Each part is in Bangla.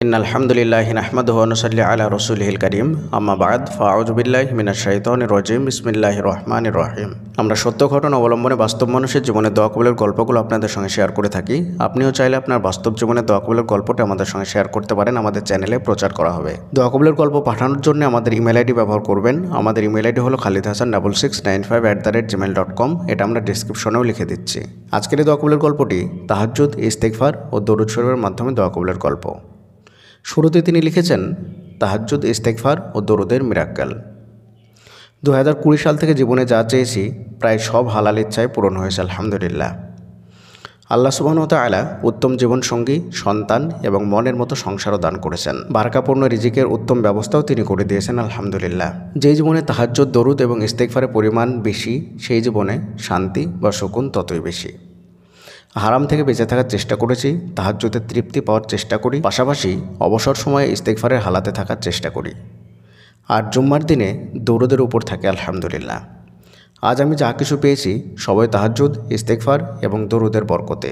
ইন্নাল হামদুলিল্লাহি নাহমাদুহু ওয়া নুসাল্লি আলা রাসূলিহিল কারীম আম্মা বা'দ ফাআউযু বিল্লাহি মিনাশ শাইতানির রাজীম বিসমিল্লাহির রহমানির রহিম। আমরা সত্য ঘটনা অবলম্বনে বাস্তব মানুষের জীবনের দোয়া কবুলের গল্পগুলো আপনাদের সঙ্গে শেয়ার করে থাকি। আপনিও চাইলে আপনার বাস্তব জীবনের দোয়া কবুলের গল্পটা আমাদের সঙ্গে শেয়ার করতে পারেন, আমাদের চ্যানেলে প্রচার করা হবে। দোয়া কবুলের গল্প পাঠানোর জন্য আমাদের ইমেল আইডি ব্যবহার করবেন। আমাদের ইমেল আইডি হলো khalidhasan6695@gmail.com। এটা আমরা ডেসক্রিপশনেও লিখে দিচ্ছি। আজকের এই দোয়া কবুলের গল্পটি তাহাজ্জুদ, ইস্তেগফার ও দরুদ শরীফের মাধ্যমে দোয়া কবুলের গল্প। শুরুতে তিনি লিখেছেন তাহাজ্জুদ, ইস্তেগফার ও দরুদের মিরাক্কেল। 2020 সাল থেকে জীবনে যা চেয়েছি প্রায় সব হালাল ইচ্ছায় পূরণ হয়েছে আলহামদুলিল্লাহ। আল্লাহ সুবহানাহু ওয়া তাআলা উত্তম জীবনসঙ্গী, সন্তান এবং মনের মতো সংসারও দান করেছেন। বারাকাপূর্ণ রিজিকের উত্তম ব্যবস্থাও তিনি করে দিয়েছেন আলহামদুলিল্লাহ। যেই জীবনে তাহাজ্জুদ, দরুদ এবং ইস্তেগফারের পরিমাণ বেশি, সেই জীবনে শান্তি বা সুকুন ততই বেশি। হারাম থেকে বেঁচে থাকার চেষ্টা করেছি, তাহাজ্জুদের তৃপ্তি পাওয়ার চেষ্টা করি, পাশাপাশি অবসর সময়ে ইস্তেগফারের হালাতে থাকার চেষ্টা করি। আর জুম্মার দিনে দরুদের উপর থাকে আলহামদুলিল্লাহ। আজ আমি যা কিছু পেয়েছি সবই তাহাজ্জুদ, ইস্তেগফার এবং দরুদের বরকতে।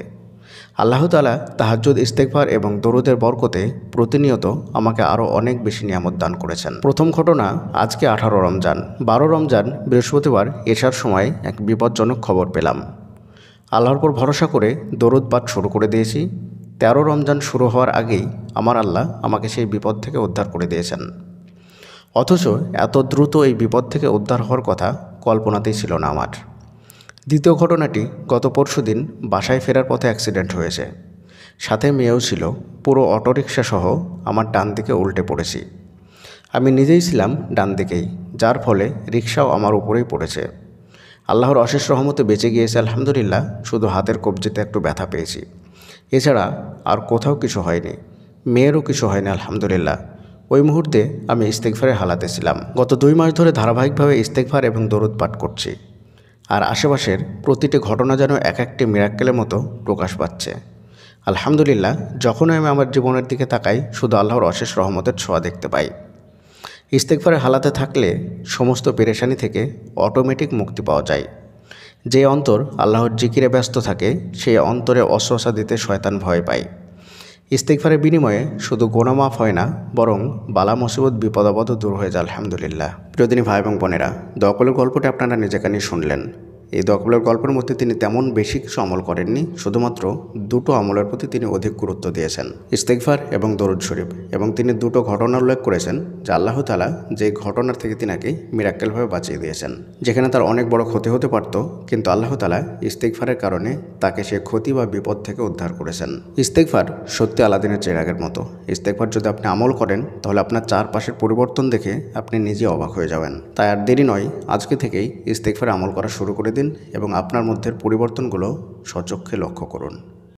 আল্লাহ তাআলা তাহাজ্জুদ, ইস্তেগফার এবং দরুদের বরকতে প্রতিনিয়ত আমাকে আরও অনেক বেশি নিয়ামত দান করেছেন। প্রথম ঘটনা, আজকে 18 রমজান। 12 রমজান বৃহস্পতিবার এশার সময় এক বিপজ্জনক খবর পেলাম। আল্লাহর উপর ভরসা করে দরুদ পাঠ শুরু করে দিয়েছি। 13 রমজান শুরু হওয়ার আগেই আমার আল্লাহ আমাকে সেই বিপদ থেকে উদ্ধার করে দিয়েছেন। অথচ এত দ্রুত এই বিপদ থেকে উদ্ধার হওয়ার কথা কল্পনাতেই ছিল না আমার। দ্বিতীয় ঘটনাটি, গত পরশুদিন বাসায় ফেরার পথে অ্যাক্সিডেন্ট হয়েছে। সাথে মেয়েও ছিল। পুরো অটোরিকশা সহ আমার ডান দিকে উল্টে পড়েছি। আমি নিজেই ছিলাম ডান দিকেই, যার ফলে রিকশাও আমার উপরেই পড়েছে। আল্লাহর অশেষ রহমতে বেঁচে গিয়েছে আলহামদুলিল্লাহ। শুধু হাতের কবজিতে একটু ব্যথা পেয়েছি, এছাড়া আর কোথাও কিছু হয়নি। মেয়েরও কিছু হয়নি আলহামদুলিল্লাহ। ওই মুহূর্তে আমি ইস্তেগফারের হালাতে ছিলাম। গত 2 মাস ধরে ধারাবাহিকভাবে ইস্তেগফার এবং দরুদ পাঠ করছি। আর আশেপাশের প্রতিটি ঘটনা যেন এক একটি মিরাক্কেলের মতো প্রকাশ পাচ্ছে আলহামদুলিল্লাহ। যখনই আমি আমার জীবনের দিকে তাকাই, শুধু আল্লাহর অশেষ রহমতের ছোঁয়া দেখতে পাই। ইস্তেগফারের হালাতে থাকলে সমস্ত পেরেশানি থেকে অটোমেটিক মুক্তি পাওয়া যায়। যে অন্তর আল্লাহর জিকিরে ব্যস্ত থাকে, সেই অন্তরে অস্বস্তা দিতে শয়তান ভয় পায়। ইস্তেগফারের বিনিময়ে শুধু গুনাহ মাফ হয় না, বরং বালা মুসিবত, বিপদ আপদও দূর হয়ে যায় আলহামদুলিল্লাহ। প্রিয়দিনী ভাই এবং বোনেরা, দোয়া কবুলের গল্পটি আপনারা নিজে কানে শুনলেন। এই দোয়া কবুলের গল্পের মধ্যে তিনি তেমন বেশি কিছু আমল করেননি, শুধুমাত্র 2টো আমলের প্রতি তিনি অধিক গুরুত্ব দিয়েছেন, ইস্তেগফার এবং দরুদ শরীফ। এবং তিনি 2টো ঘটনা উল্লেখ করেছেন যে আল্লাহ তাআলা যে ঘটনার থেকে তিনাকে মিরাক্কেলভাবে বাঁচিয়ে দিয়েছেন। যেখানে তার অনেক বড় ক্ষতি হতে পারত, কিন্তু আল্লাহ তাআলা ইস্তেগফারের কারণে তাকে সে ক্ষতি বা বিপদ থেকে উদ্ধার করেছেন। ইস্তেগফার সত্যি আলাদিনের চেরাগের মতো। ইস্তেগফার যদি আপনি আমল করেন, তাহলে আপনার চারপাশের পরিবর্তন দেখে আপনি নিজে অবাক হয়ে যাবেন। তাই আর দেরি নয়, আজকে থেকেই ইস্তেগফার আমল করা শুরু করে দিন এবং আপনার মধ্যে পরিবর্তনগুলো স্বচক্ষে লক্ষ্য করুন।